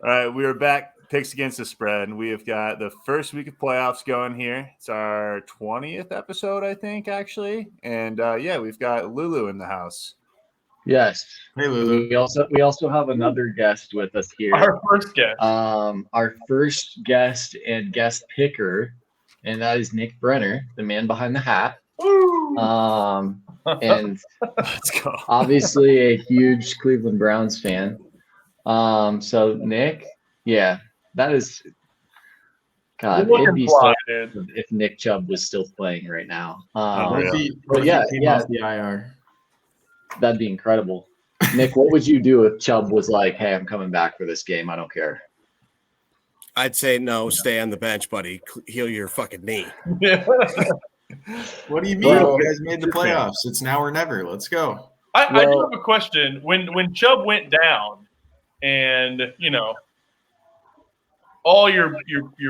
All right, we are back. Picks against the spread. We have got the first week of playoffs going here. It's our 20th episode, I think, actually. And we've got Lulu in the house. Yes. Hey, Lulu. We also have another guest with us here. Our first guest. Our first guest and guest picker, and that is Nick Brenner, the man behind the hat. Woo! And Let's go. obviously a huge Cleveland Browns fan. So Nick, yeah, that is God. It'd be so if Nick Chubb was still playing right now. The IR. That'd be incredible. Nick, what would you do if Chubb was like, "Hey, I'm coming back for this game. I don't care." I'd say no, stay on the bench, buddy. Heal your fucking knee. What do you mean? You guys made the playoffs. It's now or never. Let's go. I do have a question. When Chubb went down, and all your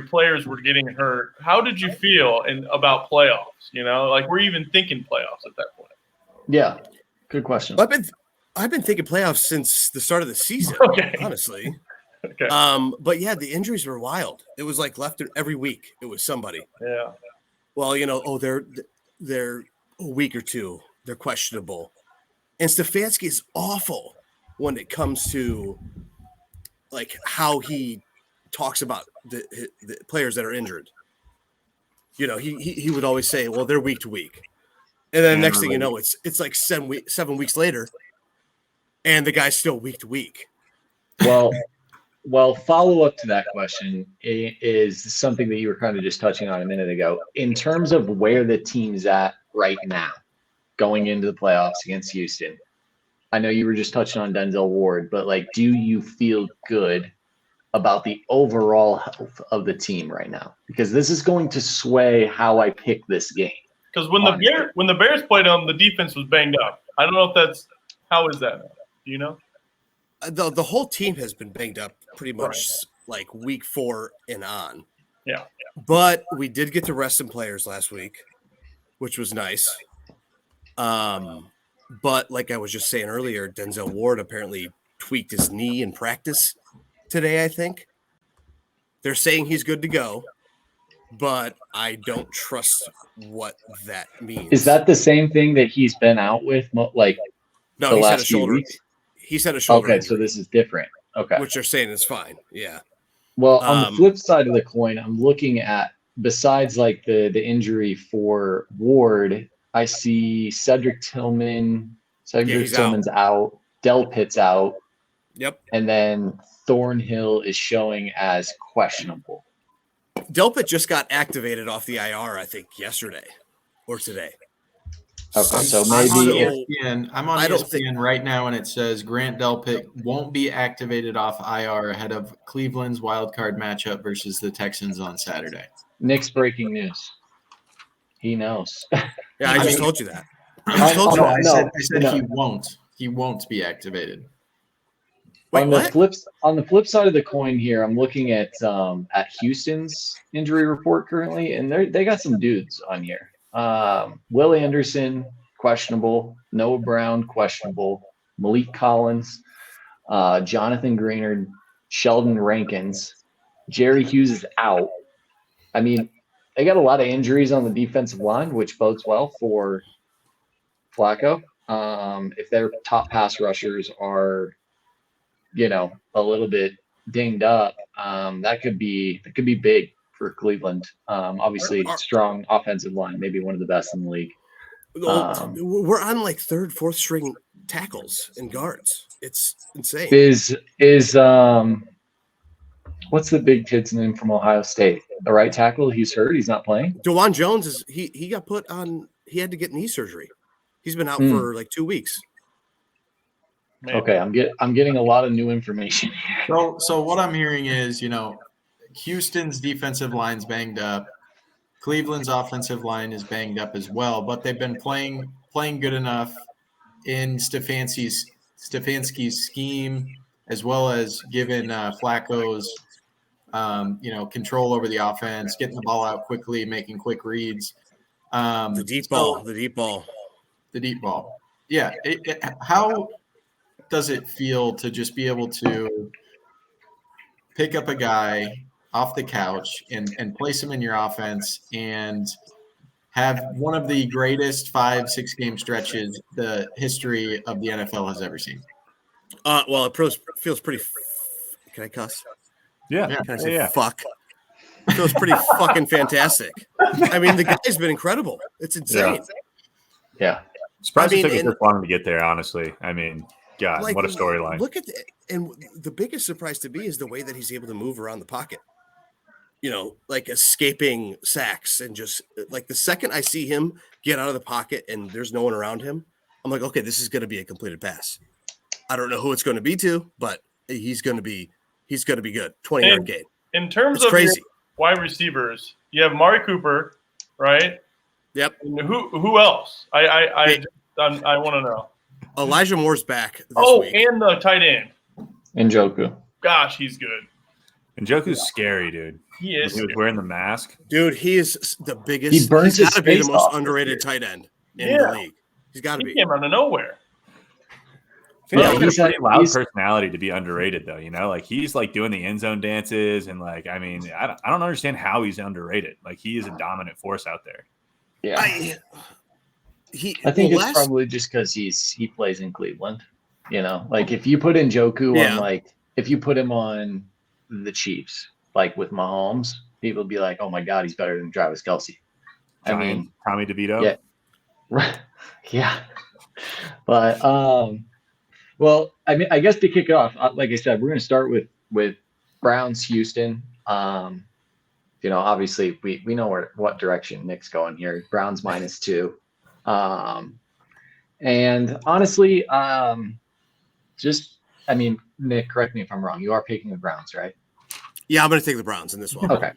players were getting hurt, how did you feel about playoffs? We're even thinking playoffs at that point. Yeah, good question. I've been thinking playoffs since the start of the season. Okay. Honestly. Okay. But yeah, the injuries were wild. It was like left every week. It was somebody. Yeah. Well, they're a week or two. They're questionable. And Stefanski is awful when it comes to like how he talks about the players that are injured. He would always say, well, they're week to week. And then next thing you know, it's like 7 weeks later, and the guy's still week to week. Well, follow up to that question is something that you were kind of just touching on a minute ago. In terms of where the team's at right now, going into the playoffs against Houston, I know you were just touching on Denzel Ward, but do you feel good about the overall health of the team right now? Because this is going to sway how I pick this game. Because when the Bears played them, the defense was banged up. I don't know if how is that? Do you know? The whole team has been banged up pretty much like week 4 and on. Yeah. But we did get to rest some players last week, which was nice. But like I was just saying earlier, Denzel Ward apparently tweaked his knee in practice today, I think. They're saying he's good to go, but I don't trust what that means. Is that the same thing that he's been out with no, the last few weeks? He said a shoulder Okay, injury, so this is different. Okay. which they're saying is fine. Yeah. Well, on the flip side of the coin, I'm looking at, besides the injury for Ward, I see Cedric Tillman's out. Delpit's out. Yep. And then Thornhill is showing as questionable. Delpit just got activated off the IR, I think, yesterday or today. Okay, so maybe I'm on ESPN right now, and it says Grant Delpit won't be activated off IR ahead of Cleveland's wildcard matchup versus the Texans on Saturday. Nick's breaking news. He knows. Yeah, I just told you that. I said he won't. He won't be activated. Wait, on the flip side of the coin here, I'm looking at Houston's injury report currently, and they got some dudes on here. Will Anderson, questionable. Noah Brown, questionable. Malik Collins, Jonathan Greenard, Sheldon Rankins. Jerry Hughes is out. I mean, they got a lot of injuries on the defensive line, which bodes well for Flacco. If their top pass rushers are, a little bit dinged up, that could be big for Cleveland. Obviously, strong offensive line, maybe one of the best in the league. We're on like 3rd, 4th string tackles and guards. It's insane. Is what's the big kid's name from Ohio State? The right tackle. He's hurt. He's not playing. DeJuan Jones he got put on. He had to get knee surgery. He's been out for like 2 weeks. Maybe. Okay, I'm getting a lot of new information here. So what I'm hearing is, Houston's defensive line's banged up. Cleveland's offensive line is banged up as well, but they've been playing good enough in Stefanski's scheme, as well as given Flacco's control over the offense, getting the ball out quickly, making quick reads. The deep ball. Yeah. How does it feel to just be able to pick up a guy off the couch and place him in your offense and have one of the greatest 5-6 game stretches the history of the NFL has ever seen. Well, it feels pretty. Can I cuss? Yeah. Can I say yeah. fuck? It feels pretty fucking fantastic. I mean, the guy's been incredible. It's insane. Yeah. Surprised I it mean, took us this long to get there, honestly. I mean, God, Like, what a storyline. Look at and the biggest surprise to me is the way that he's able to move around the pocket. You know, like escaping sacks and just like the second I see him get out of the pocket and there's no one around him, I'm like, okay, this is going to be a completed pass. I don't know who it's going to be to, but he's going to be good. 20-yard gain. In terms It's of crazy. your wide receivers, you have Mari Cooper, right? Yep. And who else? I want to know. Elijah Moore's back this week. And the tight end. Njoku. Gosh, he's good. And Njoku's scary, dude. He is. He was wearing the mask. Dude, he is the biggest. He burns he's his got to be the face most off underrated tight end in the league. He's got to He be. came out of nowhere. I feel Yeah, like he's a pretty loud he's- personality to be underrated, though. You know, like he's like doing the end zone dances, and like, I mean, I don't understand how he's underrated. Like he is a dominant force out there. Yeah. I think it's probably just because he plays in Cleveland. You know, like if you put Njoku on if you put him on the Chiefs, like with Mahomes, people would be like, "Oh my God, he's better than Travis Kelce." I mean, Tommy DeVito. Yeah, right. Yeah, but well, I mean, I guess to kick it off, like I said, we're going to start with Browns Houston. You know, obviously we know what direction Nick's going here. Browns -2. And honestly, Nick, correct me if I'm wrong. You are picking the Browns, right? Yeah, I'm going to take the Browns in this one. Okay.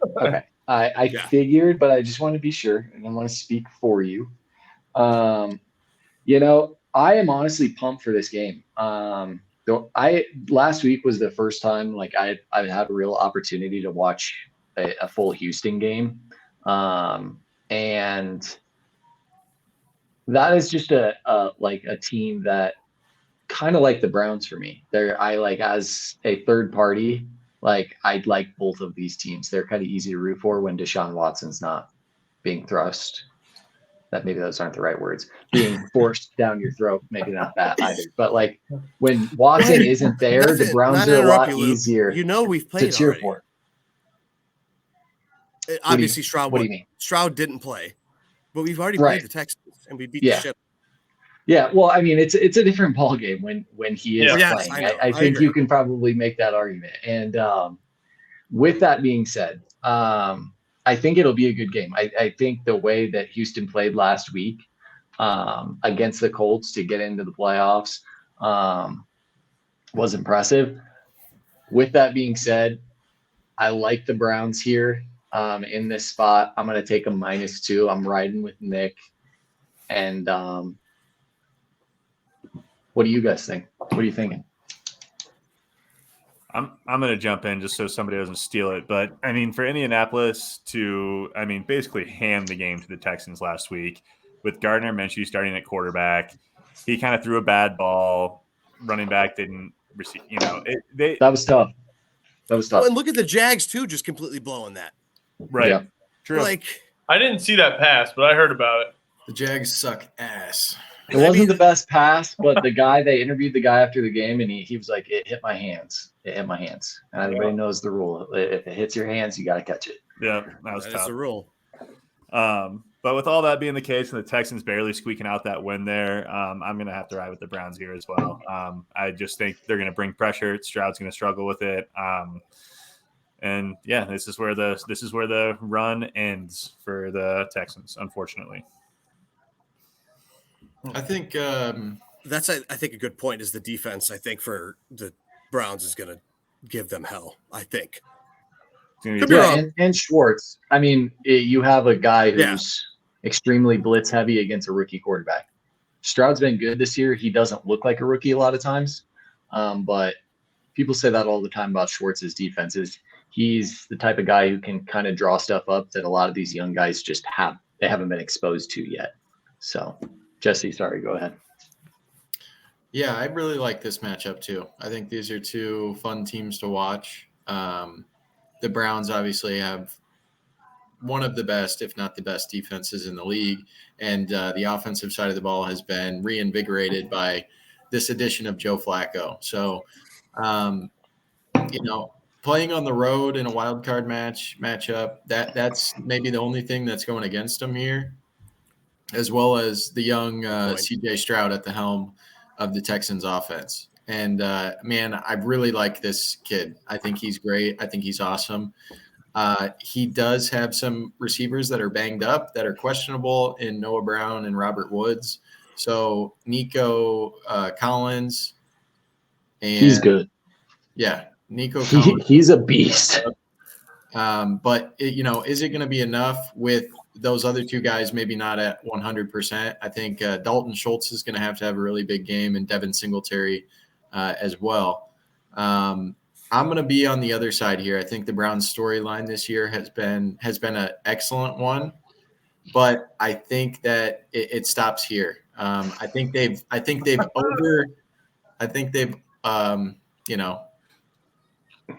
I figured, but I just want to be sure, and I want to speak for you. You know, I am honestly pumped for this game. Last week was the first time like I had a real opportunity to watch a full Houston game, and that is just a team that kind of like the Browns for me. I like as a third party, like I'd like both of these teams. They're kind of easy to root for when Deshaun Watson's not being thrust. That maybe those aren't the right words. Being forced down your throat, maybe not that either. But like when Watson isn't there, the Browns are a lot easier. You know, we've played to cheer already. for. Obviously, Stroud. What do you mean? Stroud didn't play, but we've already played the Texans and we beat the shit. Yeah, well, I mean, it's a different ballgame when he is Yes, playing. I I think agree. you can probably make that argument. And with that being said, I think it'll be a good game. I think the way that Houston played last week against the Colts to get into the playoffs was impressive. With that being said, I like the Browns here in this spot. I'm going to take a -2. I'm riding with Nick. And what do you guys think? What are you thinking? I'm going to jump in just so somebody doesn't steal it. But, I mean, for Indianapolis to, I mean, basically hand the game to the Texans last week with Gardner Minshew starting at quarterback, he kind of threw a bad ball. Running back didn't receive, you know. That was tough. Well, and look at the Jags, too, just completely blowing that. Right. Yeah. True. Like, I didn't see that pass, but I heard about it. The Jags suck ass. It wasn't the best pass, but they interviewed the guy after the game, and he was like, "It hit my hands. It hit my hands." And everybody knows the rule: if it hits your hands, you got to catch it. Yeah, that was that tough. is the rule. But with all that being the case and the Texans barely squeaking out that win there, I'm going to have to ride with the Browns here as well. I just think they're going to bring pressure. Stroud's going to struggle with it. And yeah, this is where the run ends for the Texans, unfortunately. I think That's, I think, a good point is the defense, I think, for the Browns is going to give them hell, I think. Could be wrong. And Schwartz. I mean, you have a guy who's extremely blitz heavy against a rookie quarterback. Stroud's been good this year. He doesn't look like a rookie a lot of times, but people say that all the time about Schwartz's defenses. He's the type of guy who can kind of draw stuff up that a lot of these young guys just haven't been exposed to yet. So, Jesse, sorry, go ahead. Yeah, I really like this matchup too. I think these are two fun teams to watch. The Browns obviously have one of the best, if not the best, defenses in the league. And the offensive side of the ball has been reinvigorated by this addition of Joe Flacco. So, playing on the road in a wild card matchup, that's maybe the only thing that's going against them here, as well as the young C.J. Stroud at the helm of the Texans offense. And, man, I really like this kid. I think he's great. I think he's awesome. He does have some receivers that are banged up, that are questionable in Noah Brown and Robert Woods. So Nico Collins. And he's good. Yeah, Nico Collins. He's a beast. But, is it going to be enough with those other two guys? Maybe not at 100%. I think Dalton Schultz is going to have a really big game, and Devin Singletary as well. I'm going to be on the other side here. I think the Browns storyline this year has been an excellent one, but I think that it stops here. I think they've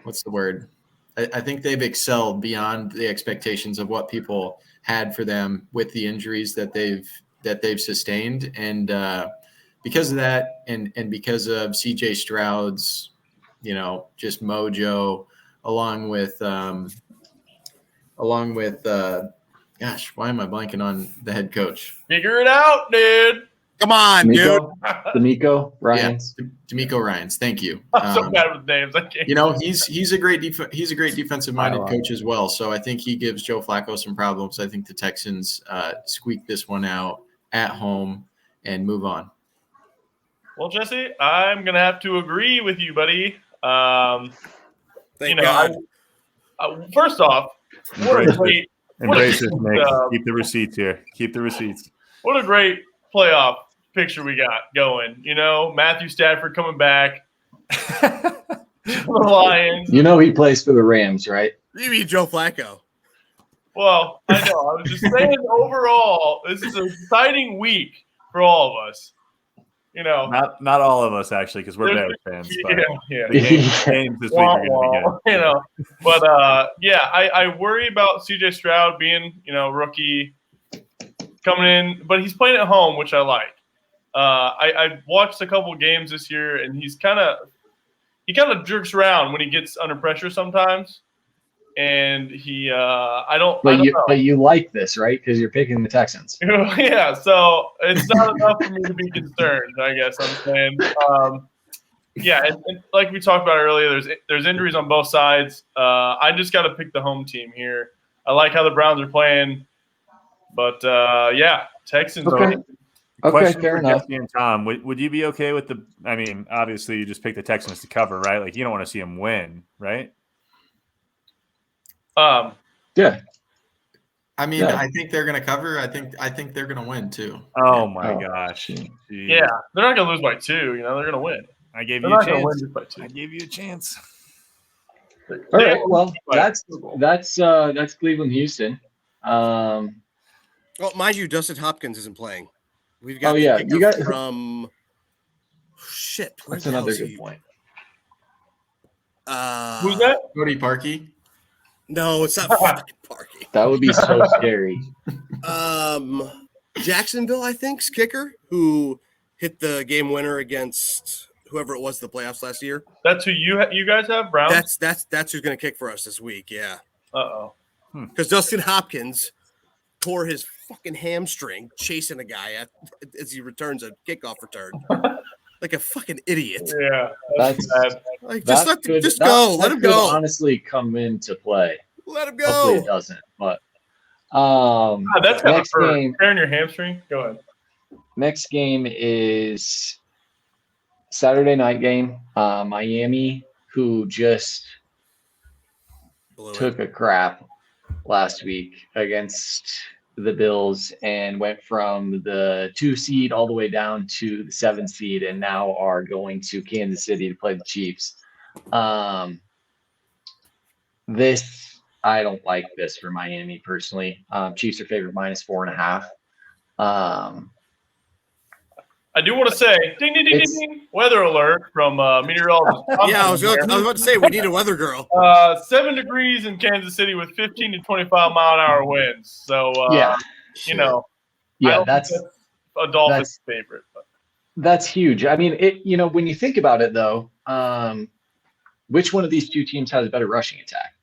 what's the word? I think they've excelled beyond the expectations of what people had for them with the injuries that they've sustained. And because of that, and because of CJ Stroud's, just mojo, along with gosh, why am I blanking on the head coach? Figure it out, dude. Come on, dude. D'Amico Ryans. Yeah, D'Amico Ryans. Thank you. I'm so bad with names. I can't. He's a great defensive minded coach as well. So I think he gives Joe Flacco some problems. I think the Texans squeak this one out at home and move on. Well, Jesse, I'm gonna have to agree with you, buddy. Thank God. First off, what a great embrace it, Nick. Keep the receipts here. Keep the receipts. What a great playoff picture we got going. Matthew Stafford coming back. The Lions. He plays for the Rams, right? You mean Joe Flacco? Well, I know. I was just saying overall, this is an exciting week for all of us. Not all of us actually, because we're Bears fans. But yeah. The games this week are going to be good. But I worry about CJ Stroud being rookie coming in, but he's playing at home, which I like. I watched a couple games this year, and he kind of jerks around when he gets under pressure sometimes. And I don't know. But you like this, right? Because you're picking the Texans. Yeah, so it's not enough for me to be concerned, I guess I'm saying. And like we talked about earlier, there's injuries on both sides. I just got to pick the home team here. I like how the Browns are playing, but Texans. Okay, fair enough. Jesse and Tom, would you be okay with obviously you just picked the Texans to cover, right? Like you don't want to see them win, right? Yeah. I think they're going to cover. I think they're going to win too. Oh my gosh. Jeez. Yeah, they're not going to lose by 2. They're going to win. I gave you a chance. I gave you a chance. All right. Well, that's Cleveland, Houston. Well, mind you, Dustin Hopkins isn't playing. We've got you got from shit. That's another good point. Who's that? Cody Parkey. No, it's not fucking Parkey. That would be so scary. Jacksonville, I think's kicker, who hit the game winner against whoever it was in the playoffs last year. That's who you guys have, Browns? That's who's going to kick for us this week, yeah. Uh-oh. Because Dustin Hopkins tore his fucking hamstring chasing a guy as he returns a kickoff return. Like a fucking idiot. Yeah, that's bad. Like just go. Let him go. Honestly, come into play. Let him go. Hopefully it doesn't. But that's kind of game. Tearing your hamstring. Go ahead. Next game is Saturday night game. Miami, who just took a crap last week against the Bills and went from the 2 seed all the way down to the 7 seed and now are going to Kansas City to play the Chiefs. I don't like this for Miami personally. Chiefs are favored -4.5. I do want to say, ding, ding, ding, ding, ding, weather alert from meteorologist. Yeah, I was about to say we need a weather girl. 7 degrees in Kansas City with 15 to 25-mile-an-hour winds. So, Yeah. you know, I Yeah, don't think that's a Dolphins favorite. But. that's huge. I mean, when you think about it, though, which one of these two teams has a better rushing attack?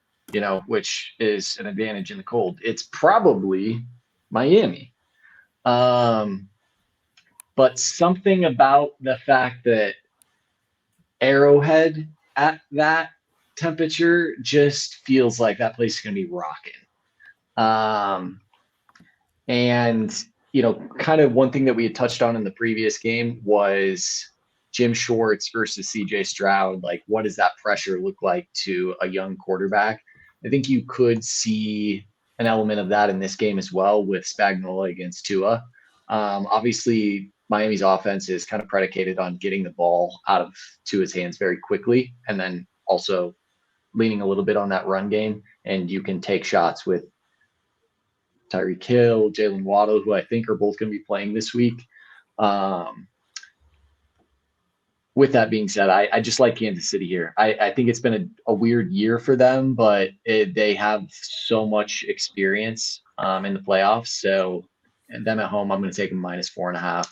Which is an advantage in the cold. It's probably Miami. But something about the fact that Arrowhead at that temperature just feels like that place is going to be rocking. And, kind of one thing that we had touched on in the previous game was Jim Schwartz versus CJ Stroud. Like, what does that pressure look like to a young quarterback? I think you could see an element of that in this game as well with Spagnuolo against Tua. Obviously, Miami's offense is kind of predicated on getting the ball out of Tua's hands very quickly, and then also leaning a little bit on that run game. And you can take shots with Tyreek Hill, Jalen Waddle, who I think are both going to be playing this week. With that being said, I just like Kansas City here. I think it's been a weird year for them, but they have so much experience in the playoffs. So, and them at home, I'm going to take them -4.5.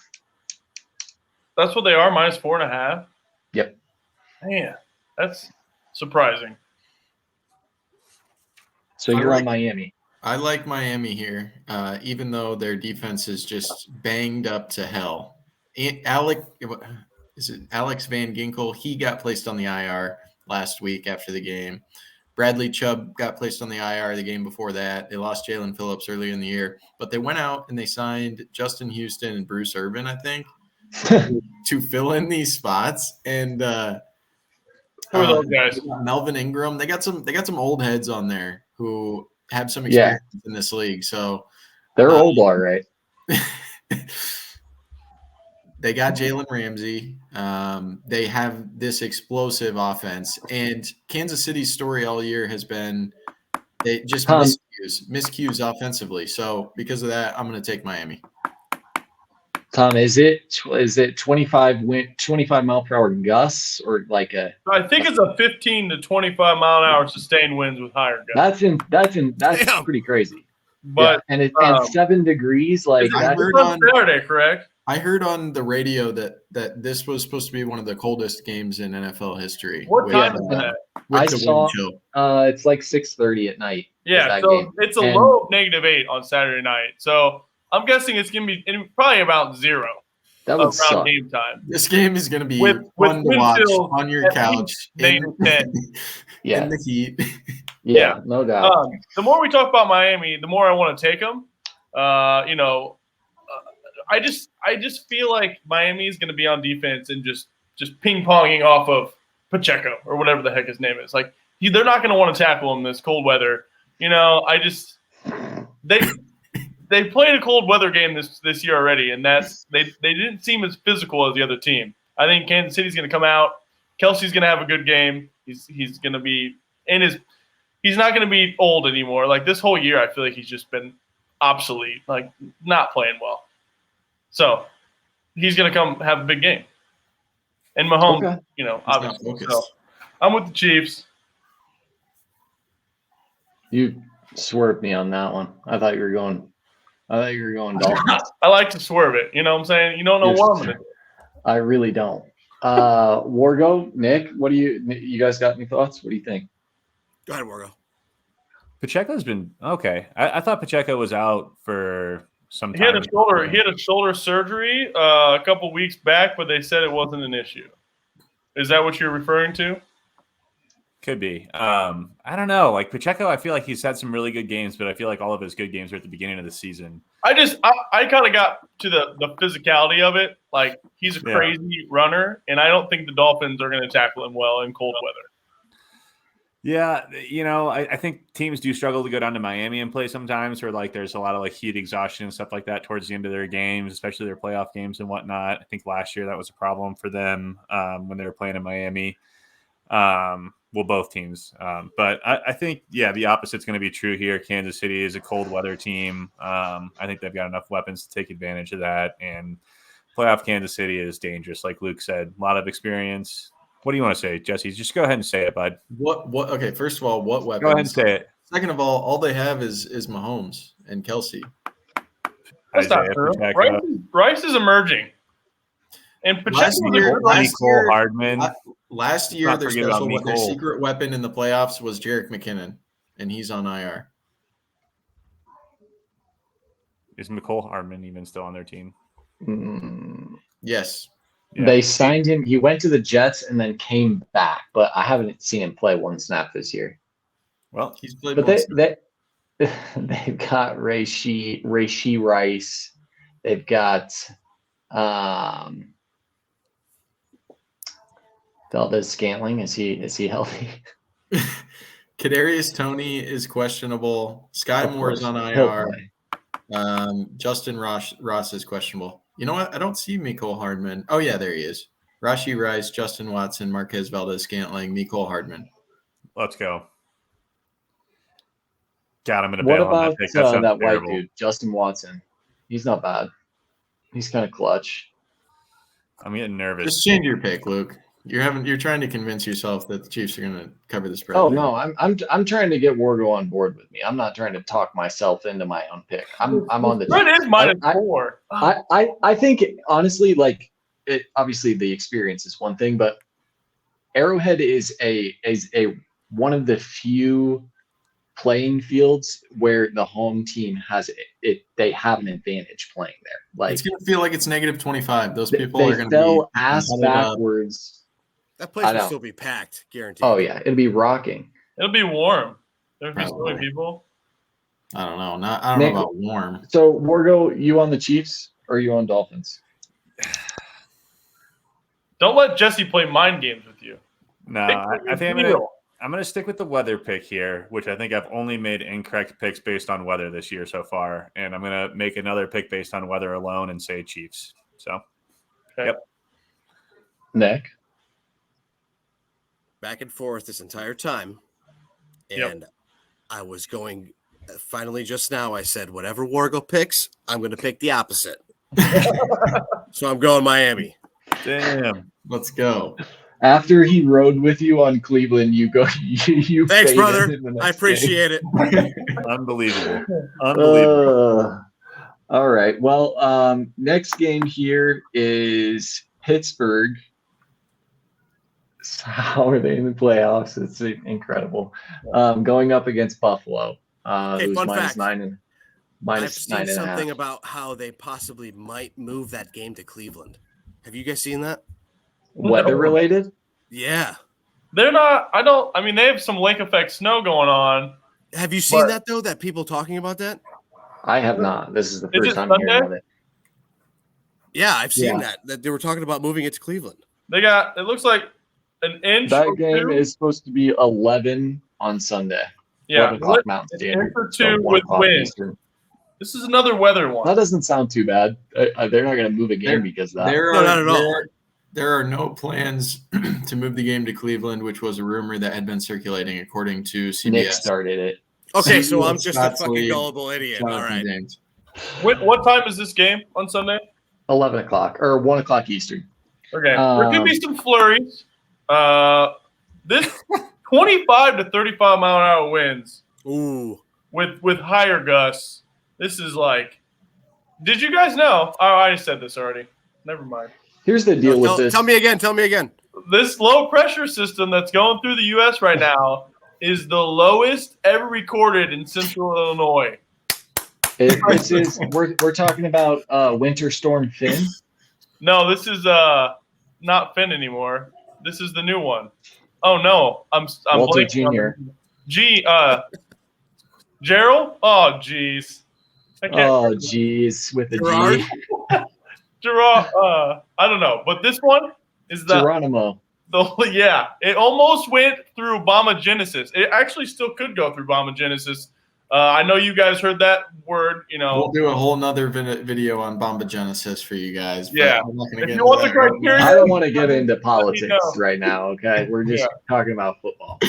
That's what they are, -4.5? Yep. Man, that's surprising. So you're on Miami. I like Miami here, even though their defense is just banged up to hell. Alex Van Ginkel? He got placed on the IR last week after the game. Bradley Chubb got placed on the IR the game before that. They lost Jalen Phillips earlier in the year, but they went out and they signed Justin Houston and Bruce Irvin, I think, to fill in these spots. And who are those guys? Melvin Ingram. They got some old heads on there who have some experience in this league. So they're old, all right. They got Jalen Ramsey. They have this explosive offense. And Kansas City's story all year has been they just miscues offensively. So because of that, I'm going to take Miami. Tom, is it 25 mile per hour gusts or like a? I think it's a 15 to 25-mile-an-hour sustained winds with higher gusts. That's pretty crazy. But and 7 degrees, like that's on Saturday, correct? I heard on the radio that this was supposed to be one of the coldest games in NFL history. What time is that? I saw it's like 6:30 at night. Yeah, so it's a low of -8 on Saturday night. So I'm guessing it's going to be probably about 0 around game time. This game is going to be with fun to watch on your couch in the heat. Yeah, no doubt. The more we talk about Miami, the more I want to take them. I just feel like Miami is going to be on defense and just ping-ponging off of Pacheco or whatever the heck his name is. Like, they're not going to want to tackle him this cold weather. They played a cold weather game this year already, and they didn't seem as physical as the other team. I think Kansas City's going to come out. Kelsey's going to have a good game. He's going to be he's not going to be old anymore. Like, this whole year, I feel like he's just been obsolete, like not playing well. So he's going to come have a big game. And Mahomes, obviously. So I'm with the Chiefs. You swerved me on that one. I thought you were going Dolphins. I like to swerve it. You know what I'm saying? You don't know what I'm going to do. I really don't. Wargo, Nick, what do you guys got any thoughts? What do you think? Go ahead, Wargo. Pacheco's been okay. I thought Pacheco was out for some time. He had a shoulder surgery a couple weeks back, but they said it wasn't an issue. Is that what you're referring to? Could be. I don't know. Like Pacheco, I feel like he's had some really good games, but I feel like all of his good games are at the beginning of the season. I kind of got to the physicality of it. Like, he's a crazy runner, and I don't think the Dolphins are going to tackle him well in cold weather. Yeah, I think teams do struggle to go down to Miami and play sometimes, where like there's a lot of like heat exhaustion and stuff like that towards the end of their games, especially their playoff games and whatnot. I think last year that was a problem for them when they were playing in Miami. Both teams. But I think, the opposite's going to be true here. Kansas City is a cold weather team. I think they've got enough weapons to take advantage of that. And playoff Kansas City is dangerous, like Luke said. A lot of experience. What do you want to say, Jesse? Just go ahead and say it, bud. What? Okay, first of all, what weapons? Go ahead and say it. Second of all they have is Mahomes and Kelsey. That's not true. Rice is emerging. And Last year, Hardman. Last year their secret weapon in the playoffs was Jerick McKinnon, and he's on IR. Is McCole Hardman even still on their team? Yes. Yeah. They signed him. He went to the Jets and then came back, but I haven't seen him play one snap this year. Well, he's played. But they've got Rashee Rice. They've got Valdez-Scantling. Is he healthy? Kadarius Toney is questionable. Sky Moore is on IR. Justin Ross is questionable. You know what? I don't see Mecole Hardman. Oh, yeah, there he is. Rashee Rice, Justin Watson, Marquez Valdez-Scantling, Mecole Hardman. Let's go. Got him in a What bail about on that pick. That white dude, Justin Watson? He's not bad. He's kind of clutch. I'm getting nervous. Just change your pick, Luke. You're trying to convince yourself that the Chiefs are going to cover the spread. Oh no, I'm trying to get Wargo on board with me. I'm not trying to talk myself into my own pick. I'm on the. Spread is -4. I think honestly, like obviously the experience is one thing, but Arrowhead is a one of the few playing fields where the home team has they have an advantage playing there. Like it's going to feel like it's -25. Those people are going to fell ass backwards. That place will still be packed, guaranteed. Oh yeah, it'll be rocking. It'll be warm. There'll be so many people. I don't know. I don't know about warm. So Wargo, you on the Chiefs or you on Dolphins? Don't let Jesse play mind games with you. No, I think I'm going to stick with the weather pick here, which I think I've only made incorrect picks based on weather this year so far. And I'm going to make another pick based on weather alone and say Chiefs. So, okay. Yep. Nick? Back and forth this entire time. And I was going – finally just now I said whatever Wargo picks, I'm going to pick the opposite. So I'm going Miami. Damn. Let's go. After he rode with you on Cleveland, you go. You thanks, brother. I appreciate it. Unbelievable. All right. Well, next game here is Pittsburgh. How are they in the playoffs? It's incredible. Going up against Buffalo. Who's fun minus fact. nine and minus I've 9.5. seen something about how they possibly might move that game to Cleveland. Have you guys seen that? Weather related? Yeah. They're not. I mean, they have some lake effect snow going on. Have you seen that though? That people talking about that? I have not. This is the first time Sunday? hearing of it. Yeah, I've seen that they were talking about moving it to Cleveland. They got. It looks like an inch. That or game 2. is supposed to be 11 on Sunday. Yeah, 11 o'clock Mountain Standard. Inch or 2 with wind. This is another weather one. That doesn't sound too bad. They're not going to move a game because of that. Not at all. There are no plans to move the game to Cleveland, which was a rumor that had been circulating, according to CBS. Nick started it. Okay, so I'm just a fucking gullible idiot. All right. What time is this game on Sunday? 11 o'clock or 1 o'clock Eastern. Okay. There could be some flurries. This 25 to 35 mile an hour winds. Ooh. With higher gusts. This is like. Did you guys know? Oh, I said this already. Never mind. Here's the deal with this. Tell me again. This low pressure system that's going through the U.S. right now is the lowest ever recorded in Central Illinois. We're talking about Winter Storm Finn. No, this is not Finn anymore. This is the new one. Oh no, I'm Walter Jr. Gerald. Oh jeez. Oh jeez, with the Gerard? G. Gerard. I don't know, but this one is the Geronimo. Yeah, it almost went through Obama Genesis. It actually still could go through Obama Genesis. I know you guys heard that word. We'll do a whole nother video on Bomba Genesis for you guys. Yeah, I'm not gonna if you want the criteria, I don't want to get into politics right now. Okay, we're just talking about football.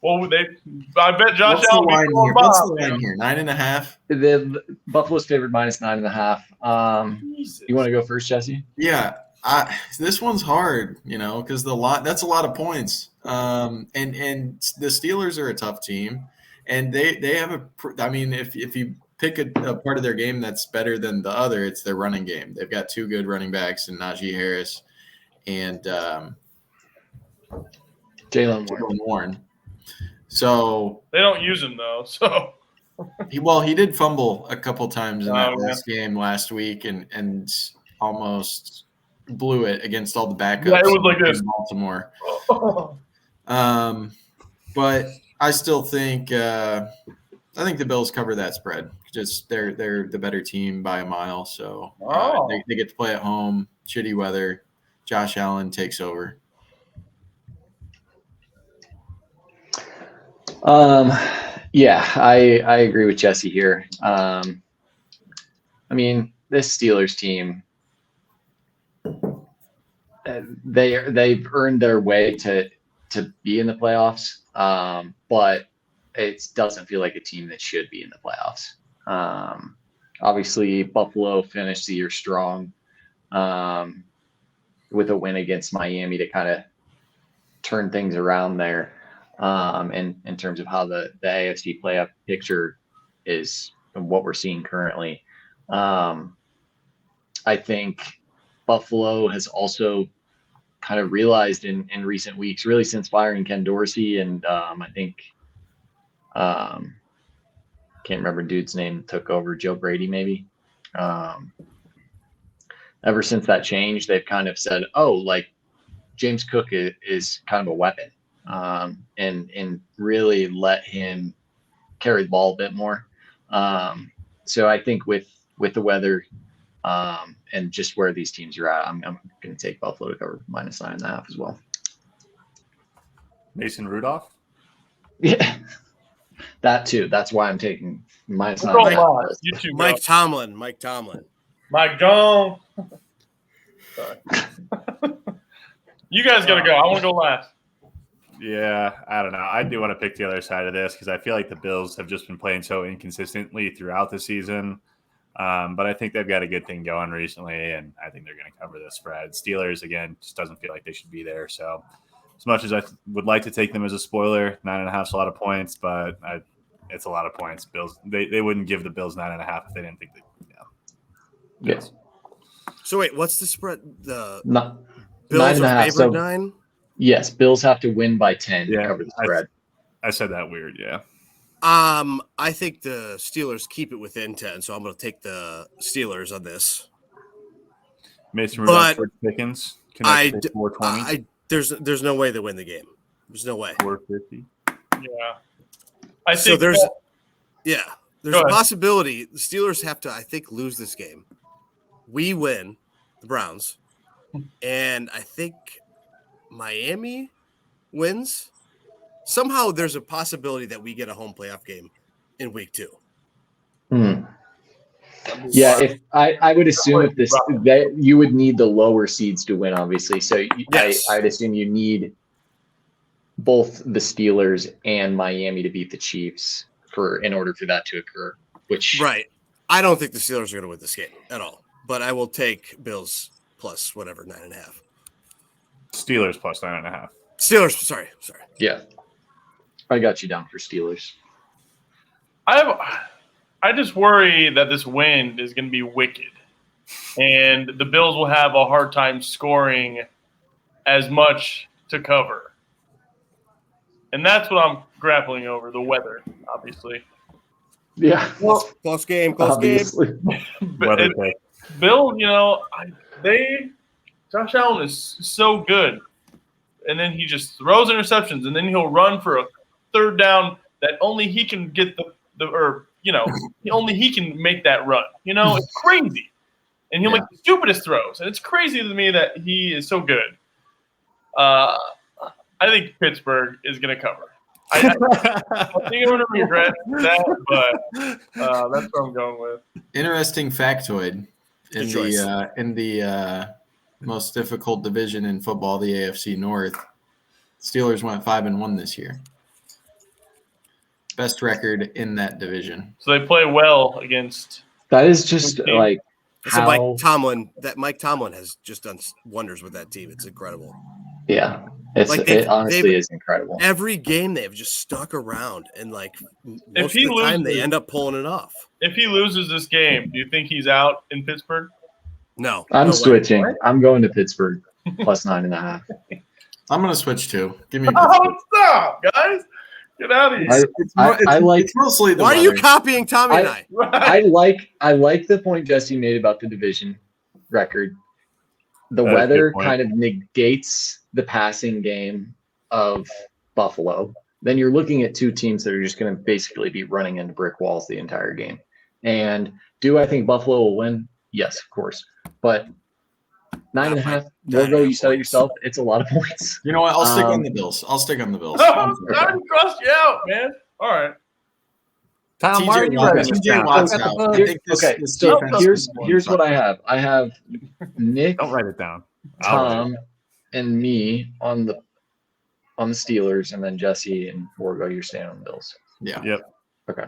Well, I bet Josh What's the Allen. line here? What's the line here? 9.5. The Buffalo's favored -9.5. You want to go first, Jesse? Yeah, this one's hard, because that's a lot of points. And the Steelers are a tough team, and they have if you pick a part of their game that's better than the other, it's their running game. They've got two good running backs in Najee Harris and Jalen Warren. So they don't use him though. So he did fumble a couple times in that yeah. last game last week, and almost blew it against all the backups. Yeah, it was like this. In Baltimore. But I still think the Bills cover that spread. Just they're the better team by a mile, so they get to play at home. Shitty weather. Josh Allen takes over. Yeah, I agree with Jesse here. This Steelers team, they've earned their way to be in the playoffs, but it doesn't feel like a team that should be in the playoffs. Obviously, Buffalo finished the year strong with a win against Miami to kind of turn things around there. In terms of how the AFC playoff picture is and what we're seeing currently. I think Buffalo has also kind of realized in recent weeks, really since firing Ken Dorsey, and I think can't remember dude's name took over, Joe Brady maybe. Ever since that change, they've kind of said, James Cook is kind of a weapon. And really let him carry the ball a bit more. So I think with the weather and just where these teams are at, I'm going to take Buffalo to cover -9.5 as well. Mason Rudolph? Yeah, that too. That's why I'm taking -9.5. You too, Mike Tomlin. Mike Gone. Sorry. You guys got to go. I want to go last. Yeah, I don't know. I do want to pick the other side of this because I feel like the Bills have just been playing so inconsistently throughout the season. But I think they've got a good thing going recently, and I think they're going to cover the spread. Steelers, again, just doesn't feel like they should be there. So as much as I would like to take them as a spoiler, 9.5 is a lot of points, but it's a lot of points. Bills, they wouldn't give the Bills 9.5 if they didn't think Yes. So wait, what's the spread? The Bills are favored 9? Yes, Bills have to win by 10 to cover the spread. I said that weird, yeah. I think the Steelers keep it within 10, so I'm going to take the Steelers on this. Mason Rudolph, George Pickens, connected 420. There's no way they win the game. There's no way. 450. Yeah, I think so. There's a possibility the Steelers have to, I think, lose this game. We win, the Browns, and I think Miami wins. Somehow there's a possibility that we get a home playoff game in week 2. Yeah, if I would assume that you would need the lower seeds to win, obviously. So yes. I'd assume you need both the Steelers and Miami to beat the Chiefs in order for that to occur. Right. I don't think the Steelers are going to win this game at all, but I will take Bills plus whatever 9.5. Steelers plus 9.5. Steelers. Sorry. Yeah, I got you down for Steelers. I just worry that this wind is going to be wicked, and the Bills will have a hard time scoring as much to cover. And that's what I'm grappling over, the weather, obviously. Yeah. Well, close game. Weather pick. Bill, Josh Allen is so good. And then he just throws interceptions, and then he'll run for a third down that only he can get only he can make that run. It's crazy. And he'll make the stupidest throws. And it's crazy to me that he is so good. I think Pittsburgh is going to cover. I think I'm going to regret that, but that's what I'm going with. Interesting factoid in the most difficult division in football, the AFC North. Steelers went 5-1 this year. best record in that division. So they play well against. That is just like So how. Mike Tomlin has just done wonders with that team. It's incredible. Yeah, it honestly is incredible. Every game they've just stuck around, and like most he of the time loses- they end up pulling it off. If he loses this game, do you think he's out in Pittsburgh? No, I'm no way. switching. I'm going to Pittsburgh plus 9.5. I'm going to switch too. Give me Oh, Pittsburgh. stop, guys! Get out of here. It's mostly the Why are you weather. copying Tommy and I? I like the point Jesse made about the division record. The That's a weather good point. kind of negates the passing game of Buffalo. Then you're looking at two teams that are just going to basically be running into brick walls the entire game. And do I think Buffalo will win? Yes, of course. But 9.5, Logo, you said it yourself. It's a lot of points. You know what? I'll stick on the Bills. Oh, I crossed you out, man. All right. Tom, why are you writing this TJ down? Watt's out. I think this So defense here's what I have. I have Nick, Don't write it down. I'll write Tom, and me on the Steelers, and then Jesse and Borgo, you're staying on the Bills. Yeah. Yep. Okay.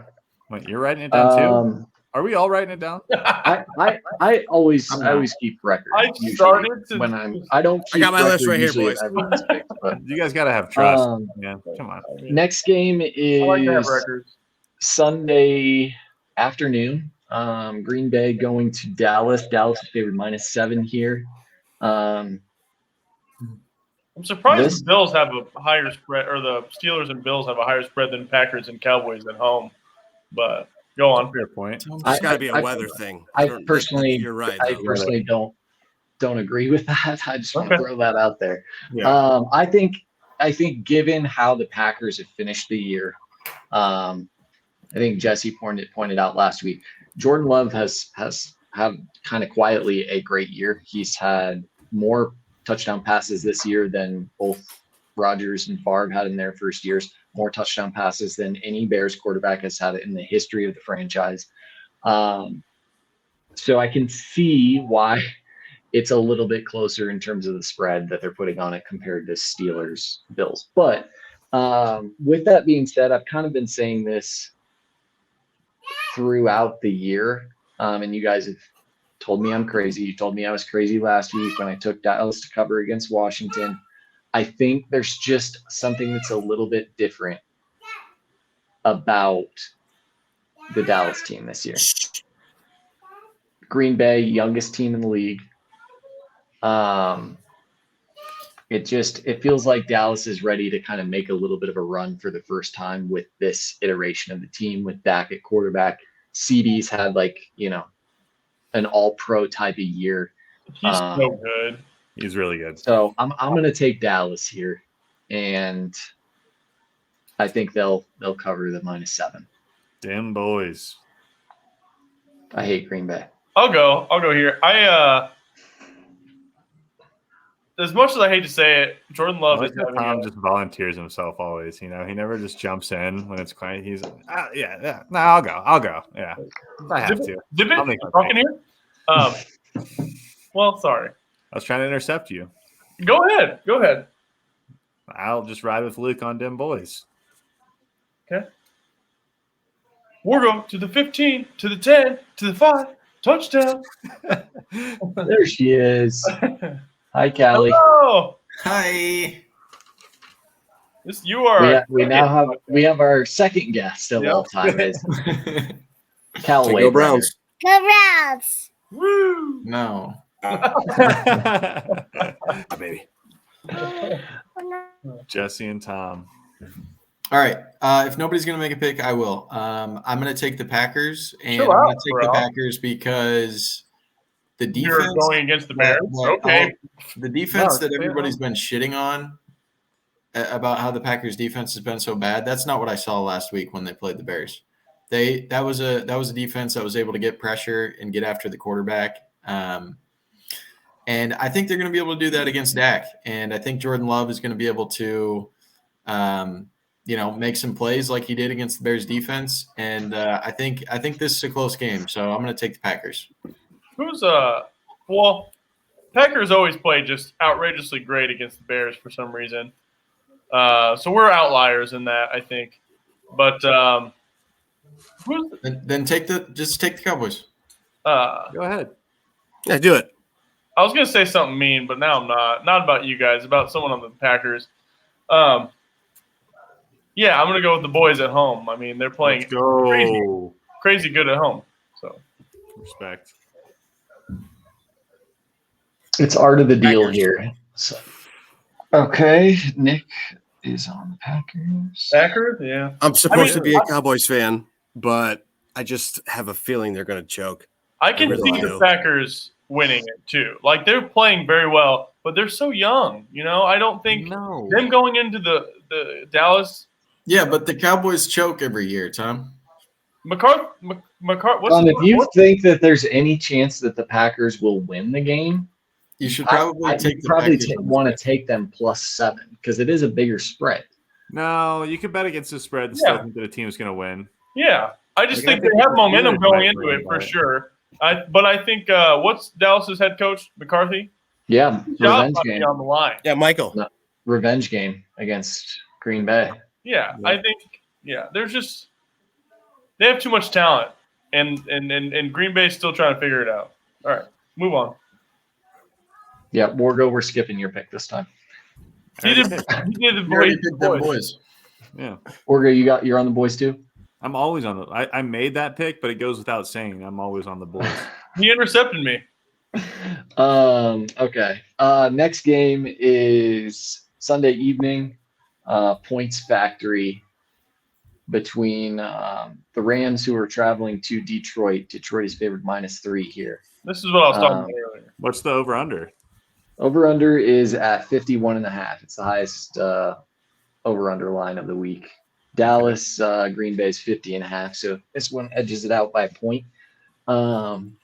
Wait, you're writing it down too? Are we all writing it down? I always keep record. I usually started to- when I don't. I got keep my list record right here, usually boys. of everyone's picks, but, You guys got to have trust. Um, Come on. next game I like to have is records. Sunday afternoon. Green Bay going to Dallas. Dallas is favored -7 here. I'm surprised This- the Bills have a higher spread, or the Steelers and Bills have a higher spread than Packers and Cowboys at home. But go on. Fair point. It's got to be a weather thing. I personally, you're right. I though. personally don't agree with that. I just want to Okay. throw that out there. Yeah. I think given how the Packers have finished the year, I think Jesse pointed out last week, Jordan Love has had kind of quietly a great year. He's had more touchdown passes this year than both Rodgers and Favre had in their first years, more touchdown passes than any Bears quarterback has had in the history of the franchise. So I can see why it's a little bit closer in terms of the spread that they're putting on it compared to Steelers Bills. But with that being said, I've kind of been saying this throughout the year, and you guys have told me I'm crazy. You told me I was crazy last week when I took Dallas to cover against Washington. I think there's just something that's a little bit different about the Dallas team this year. Green Bay, youngest team in the league. It feels like Dallas is ready to kind of make a little bit of a run for the first time with this iteration of the team, with Dak at quarterback. CD's had an all-pro type of year. He's so good. He's really good. So I'm going to take Dallas here, and I think they'll cover the -7. Damn boys. I hate Green Bay. I'll go here. As much as I hate to say it, Jordan Love is having Tom just volunteers himself always. He never just jumps in when it's quiet. He's yeah. No, I'll go. Yeah, I have to. Dip I'll make it. my Talking here. Well, sorry. I was trying to intercept you. Go ahead. I'll just ride with Luke on them boys. Okay. We're going to the 15, to the 10, to the 5. Touchdown. There she is. Hi, Callie. Hello. Hi. You are. We have our second guest of all time. Is Callaway. Go Browns. Go Browns! Woo. No. Baby. Jesse and Tom. All right. If nobody's going to make a pick, I will. I'm going to take the Packers, and Chill I'm out, going to take bro. the Packers because the defense. You're going against the Bears. Okay. The defense No, that everybody's been shitting on about how the Packers defense has been so bad. That's not what I saw last week when they played the Bears. That was a defense that was able to get pressure and get after the quarterback. And I think they're going to be able to do that against Dak. And I think Jordan Love is going to be able to, make some plays like he did against the Bears defense. And I think this is a close game. So I'm going to take the Packers. Packers always play just outrageously great against the Bears for some reason. So we're outliers in that, I think. But Then take the Cowboys. Go ahead. Yeah, do it. I was gonna say something mean, but now I'm not. Not about you guys. About someone on the Packers. Yeah, I'm gonna go with the boys at home. I mean, they're playing Let's go. crazy good at home. So Respect. It's art of the deal Packers. here. So, okay, Nick is on the Packers. Packers, yeah. I'm supposed mean, to be a Cowboys fan, but I just have a feeling they're going to choke. I can really see do. the Packers winning it too. Like they're playing very well, but they're so young. You know, I don't think them going into the Dallas. Yeah, but the Cowboys choke every year, Tom. McCarthy. If you think that there's any chance that the Packers will win the game, you should probably take the Packers. Want to take them +7 because it is a bigger spread. No, you could bet against the spread and still think that a team is going to win. Yeah, I just Like, think I they have momentum Steelers going might into win, it for but- sure. But I think what's Dallas's head coach McCarthy? Yeah, Job revenge might be game. on the line. Yeah, Michael. No. Revenge game against Green Bay. Yeah, I think. Yeah, there's just they have too much talent, and Green Bay's still trying to figure it out. All right, move on. Yeah, Wargo, we're skipping your pick this time. He did You the already picked them boys. Yeah. Wargo, you're on the boys too? I'm always on the I made that pick, but it goes without saying. I'm always on the boys. He intercepted me. Okay. Next game is Sunday evening, Points Factory between the Rams, who are traveling to Detroit. Detroit is favored -3 here. This is what I was talking about earlier. What's the over under? Over under is at 51.5. It's the highest over under line of the week. Dallas, Green Bay's 50.5. So this one edges it out by a point. I'm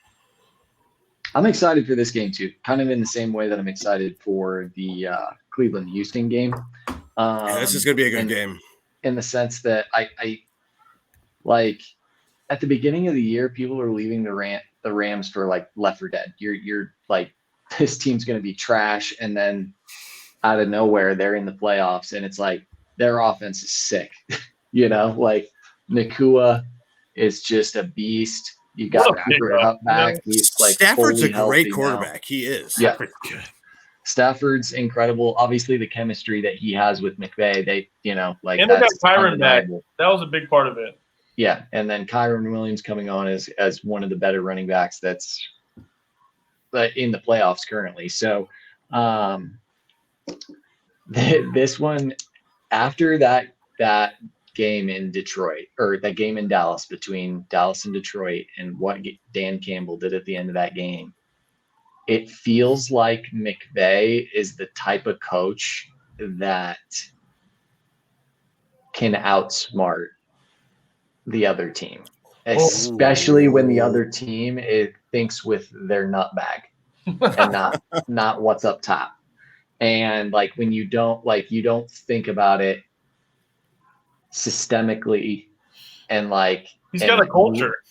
excited for this game too, kind of in the same way that I'm excited for the Cleveland-Houston game. This is going to be a good game. In the sense that I like at the beginning of the year, people are leaving the Rams for like Left 4 Dead. You're like, this team's going to be trash, and then out of nowhere they're in the playoffs, and it's like their offense is sick. Like Nakua is just a beast. You got Cooper Huff back. He's like Stafford's a fully great healthy quarterback. now. He is. Yeah. Good. Stafford's incredible. Obviously, the chemistry that he has with McVay, And they got that's Kyron back. undeniable. That was a big part of it. Yeah, and then Kyron Williams coming on as one of the better running backs that's in the playoffs currently. So this one, after that game in Detroit, or that game in Dallas, between Dallas and Detroit, and what Dan Campbell did at the end of that game, it feels like McVay is the type of coach that can outsmart the other team, especially when the other team thinks with their nutbag and not what's up top. And like when you don't think about it systemically, and like He's got a culture,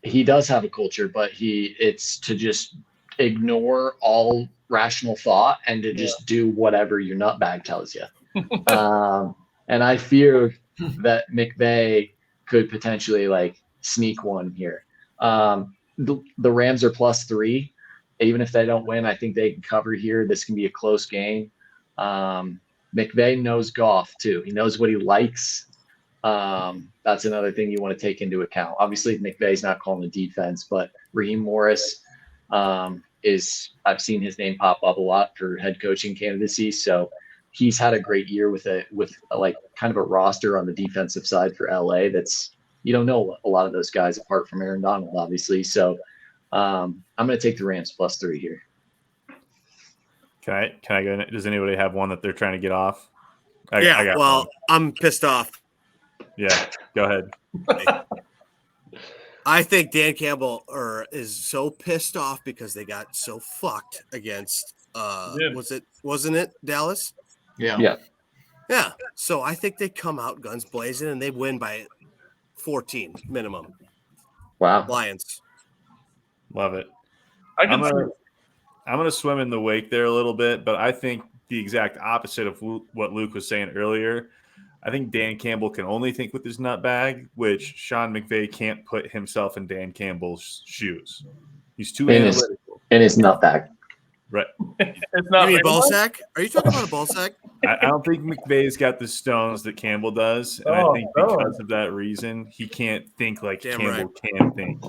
He does have a culture, but it's to just ignore all rational thought and to just do whatever your nutbag tells you. And I fear that McVay could potentially like sneak one here. The Rams are +3. Even if they don't win, I think they can cover here. This can be a close game. McVay knows Goff too. He knows what he likes. That's another thing you want to take into account. Obviously, McVay's not calling the defense, but Raheem Morris I've seen his name pop up a lot for head coaching candidacy. So he's had a great year with like kind of a roster on the defensive side for LA. That's, you don't know a lot of those guys apart from Aaron Donald, obviously. So I'm going to take the Rams +3 here. Can I go? Does anybody have one that they're trying to get off? I'm pissed off. Yeah, go ahead. I think Dan Campbell is so pissed off because they got so fucked against wasn't it Dallas? Yeah. So I think they come out guns blazing and they win by 14 minimum. Wow. Lions. Love it. I'm gonna swim in the wake there a little bit, but I think the exact opposite of what Luke was saying earlier. I think Dan Campbell can only think with his nut bag, which Sean McVay can't put himself in Dan Campbell's shoes. He's too analytical. In his nut bag. Right. It's not You mean very ball much. sack? Are you talking about a ball sack? I don't think McVay's got the stones that Campbell does. And I think because of that reason, he can't think like Damn Campbell can think.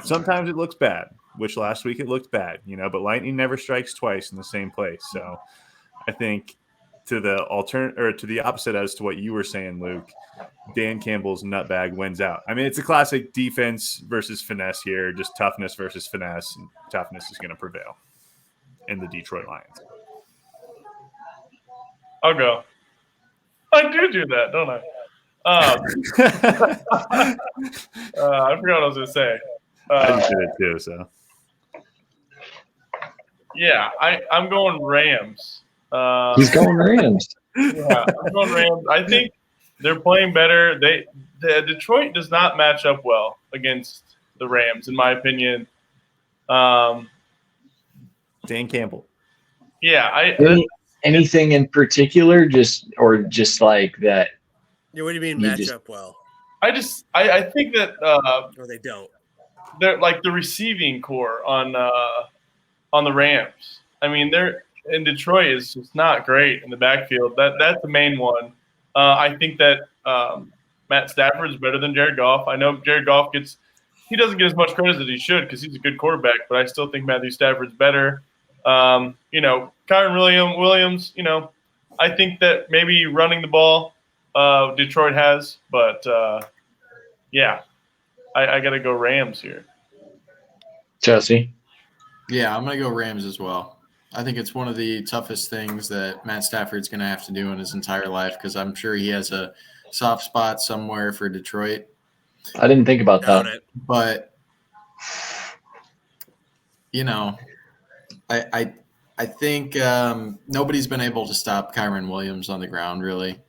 Sometimes it looks bad, which last week it looked bad, but lightning never strikes twice in the same place. So I think to the opposite as to what you were saying, Luke, Dan Campbell's nutbag wins out. I mean, it's a classic defense versus finesse here, just toughness versus finesse, and toughness is going to prevail in the Detroit Lions. I'll go. I do that, don't I? I forgot what I was going to say. I just did it too, so. Yeah, I'm going Rams. He's going Rams. Yeah, I'm going Rams. I think they're playing better. Detroit does not match up well against the Rams, in my opinion. Dan Campbell. Yeah, Anything in particular, just like that? Yeah, what do you mean You match just- up well? I think that Or they don't. they're like the receiving core on the Rams. I mean, they're in Detroit is just not great in the backfield. That's the main one. I think that Matt Stafford is better than Jared Goff. I know Jared Goff doesn't get as much credit as he should because he's a good quarterback, but I still think Matthew Stafford's better. Kyron Williams, I think that maybe running the ball Detroit has, but yeah, I got to go Rams here. Jesse. Yeah, I'm going to go Rams as well. I think it's one of the toughest things that Matt Stafford's going to have to do in his entire life because I'm sure he has a soft spot somewhere for Detroit. I didn't think about Doubt that. it. But, I think nobody's been able to stop Kyron Williams on the ground, really.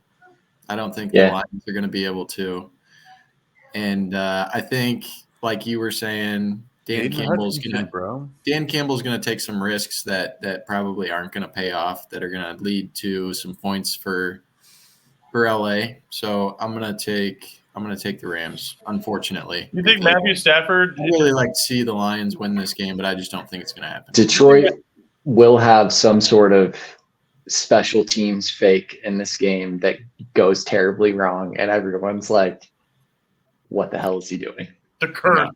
I don't think the Lions are going to be able to. And I think, like you were saying, Dan Campbell's going to take some risks that probably aren't going to pay off, that are going to lead to some points for LA. So I'm going to take the Rams, unfortunately. You think Matthew Stafford? I really like to see the Lions win this game, but I just don't think it's going to happen. Detroit will have some sort of special teams fake in this game that goes terribly wrong, and everyone's like, what the hell is he doing? The curse.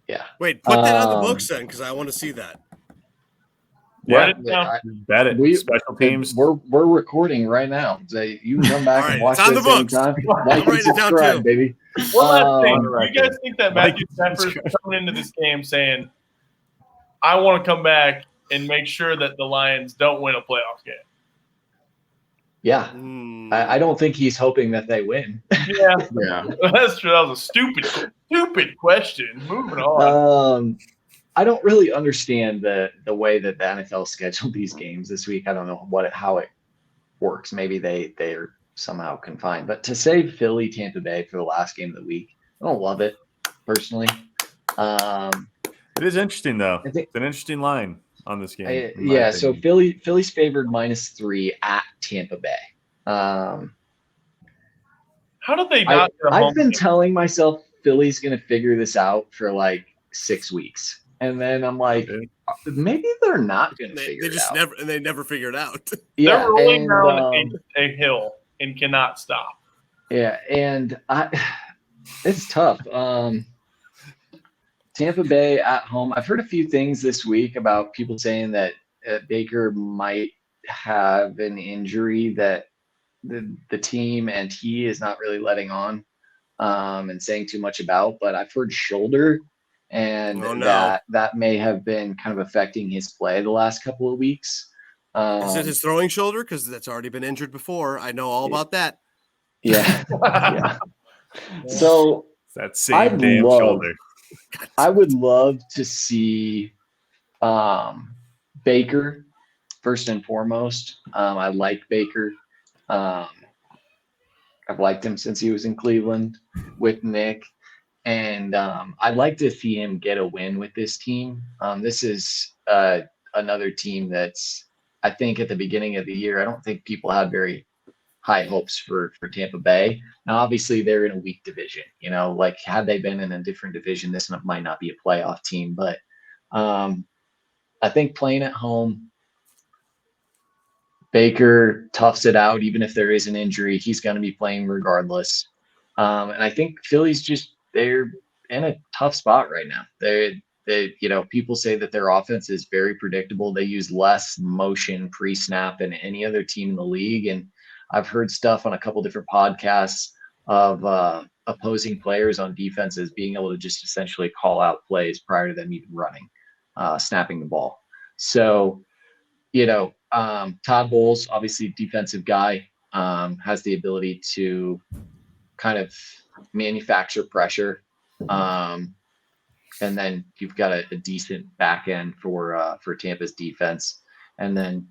Yeah. Wait, put that on the books then, because I want to see that. Yeah, Bet it. Special teams. We're recording right now. So you can come back All and right, watch it's on this the books. anytime. I'm Like and writing it down subscribe, too. baby. One last thing. on You guys think that Matthew Stafford is coming into this game saying, I want to come back and make sure that the Lions don't win a playoff game? Yeah. Mm. I don't think he's hoping that they win. Yeah, Yeah. that's true. That was a stupid question. Moving on. I don't really understand the way that the NFL scheduled these games this week. I don't know how it works. Maybe they are somehow confined. But to say Philly, Tampa Bay for the last game of the week, I don't love it personally. It is interesting though. I think- It's an interesting line on this game. So Philly's favored -3 at Tampa Bay. How did they not get a home I've been game? telling myself Philly's going to figure this out for like 6 weeks. And then I'm like, maybe they're not going to figure it out. They never figure it out. Yeah, They're rolling and, down a hill and cannot stop. Yeah, and it's tough. Tampa Bay at home. I've heard a few things this week about people saying that Baker might have an injury that the team and he is not really letting on and saying too much about. But I've heard shoulder, and that may have been kind of affecting his play the last couple of weeks. Is it his throwing shoulder? Because that's already been injured before. I know all about that. Yeah. Yeah. So It's that same damn shoulder. I would love to see Baker first and foremost. I like Baker. I've liked him since he was in Cleveland with Nick. And I'd like to see him get a win with this team. This is another team that's, I think at the beginning of the year, I don't think people had very high hopes for Tampa Bay. Now, obviously, they're in a weak division. You know, like had they been in a different division, this might not be a playoff team. But I think playing at home, Baker toughs it out. Even if there is an injury, he's going to be playing regardless. And I think Philly's they're in a tough spot right now. They people say that their offense is very predictable. They use less motion pre-snap than any other team in the league. And I've heard stuff on a couple different podcasts of opposing players on defenses being able to just essentially call out plays prior to them even running, snapping the ball. So, Todd Bowles, obviously defensive guy, has the ability to kind of manufacture pressure. And then you've got a decent back end for Tampa's defense. And then,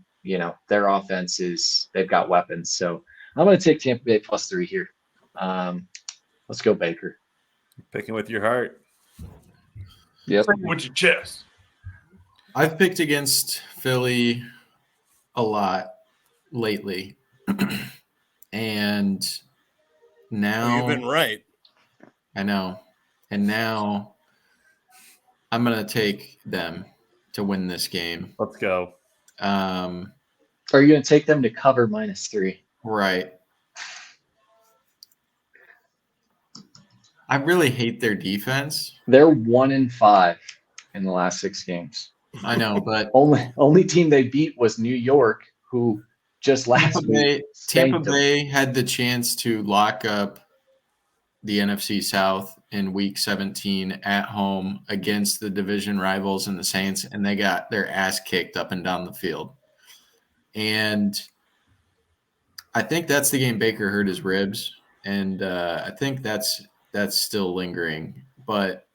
their offense they've got weapons. So I'm going to take Tampa Bay +3 here. Let's go Baker. Picking with your heart. Yep. With your chest. I've picked against Philly a lot lately. And now you've been right. I know. And now I'm going to take them to win this game. Let's go. Are you going to take them to cover -3? Right. I really hate their defense. They're 1-5 in the last 6 games. I know, but only team they beat was New York, who just last week Tampa Bay had the chance to lock up the NFC South in Week 17 at home against the division rivals and the Saints, and they got their ass kicked up and down the field. And I think that's the game Baker hurt his ribs, and I think that's still lingering. But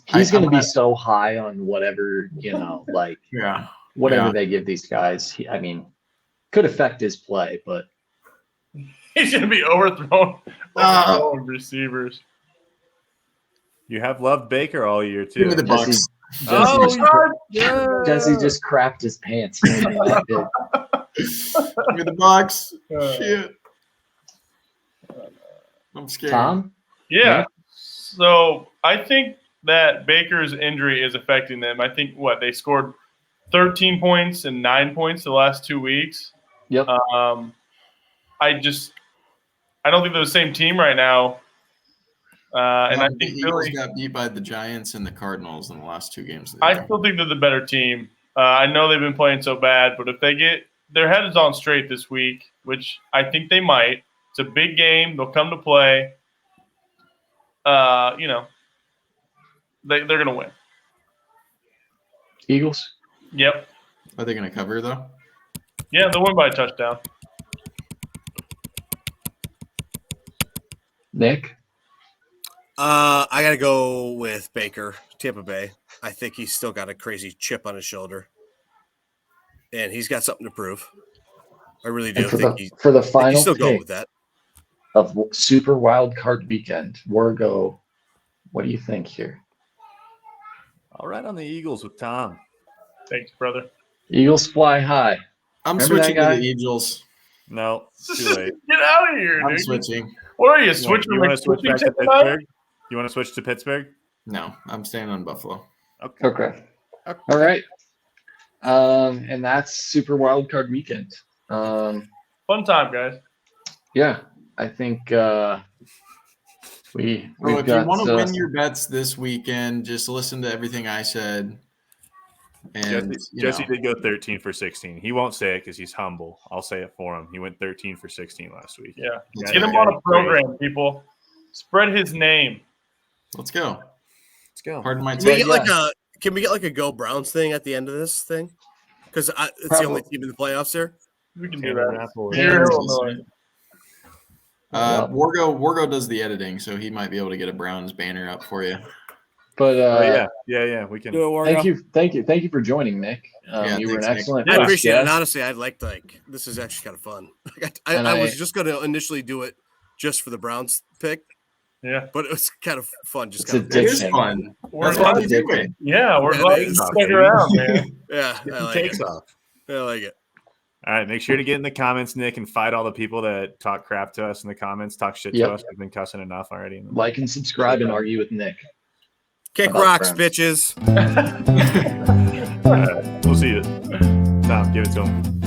he's going to be so high on whatever, whatever they give these guys. Could affect his play, but he's going to be overthrown receivers. You have loved Baker all year, too. Give me the Bucks. Jesse just crapped his pants. Give me the Bucks. Shit. I'm scared. Tom? Yeah. So I think that Baker's injury is affecting them. I think they scored 13 points and 9 points the last 2 weeks. Yep. I don't think they're the same team right now. And I think the Eagles got beat by the Giants and the Cardinals in the last 2 games. I still think they're the better team. I know they've been playing so bad, but if they get their heads on straight this week, which I think they might, it's a big game. They'll come to play. They're going to win. Eagles? Yep. Are they going to cover, though? Yeah, they'll win by a touchdown. Nick? I got to go with Baker, Tampa Bay. I think he's still got a crazy chip on his shoulder. And he's got something to prove. I really do for the final still pick go with that. Of Super Wild Card Weekend, Wargo, what do you think here? All right on the Eagles with Tom. Thanks, brother. Eagles fly high. I'm Remember switching that to guy? the Eagles. No, it's too late. Get out of here, I'm dude. switching. What are you, switching? You want to switch back to Pittsburgh? You want to switch to Pittsburgh? No, I'm staying on Buffalo. Okay. All right. And that's Super Wild Card Weekend. Fun time, guys. Yeah, I think if you want to win your bets this weekend, just listen to everything I said. And Jesse did go 13 for 16. He won't say it because he's humble. I'll say it for him. He went 13 for 16 last week. Yeah. Get him on a program, people. Spread his name. Let's go. Go. Pardon my Can we get like a Go Browns thing at the end of this thing? Because it's the only team in the playoffs there. We can do that. Wargo does the editing, so he might be able to get a Browns banner up for you. But yeah, we can. Thank you for joining, Nick. You were an excellent. I appreciate it. guest. And honestly, this is actually kind of fun. I was just going to initially do it just for the Browns pick. Yeah, but it was kind of fun. It is fun. That's why we do it. Yeah, we're glad to stick around, man. Yeah, I like it. I like it. All right, make sure to get in the comments, Nick, and fight all the people that talk crap to us in the comments, talk shit Yep. to us. We've been cussing enough already. Like and subscribe and argue with Nick. Kick About rocks, friends. bitches. All right, we'll see you. Tom, give it to him.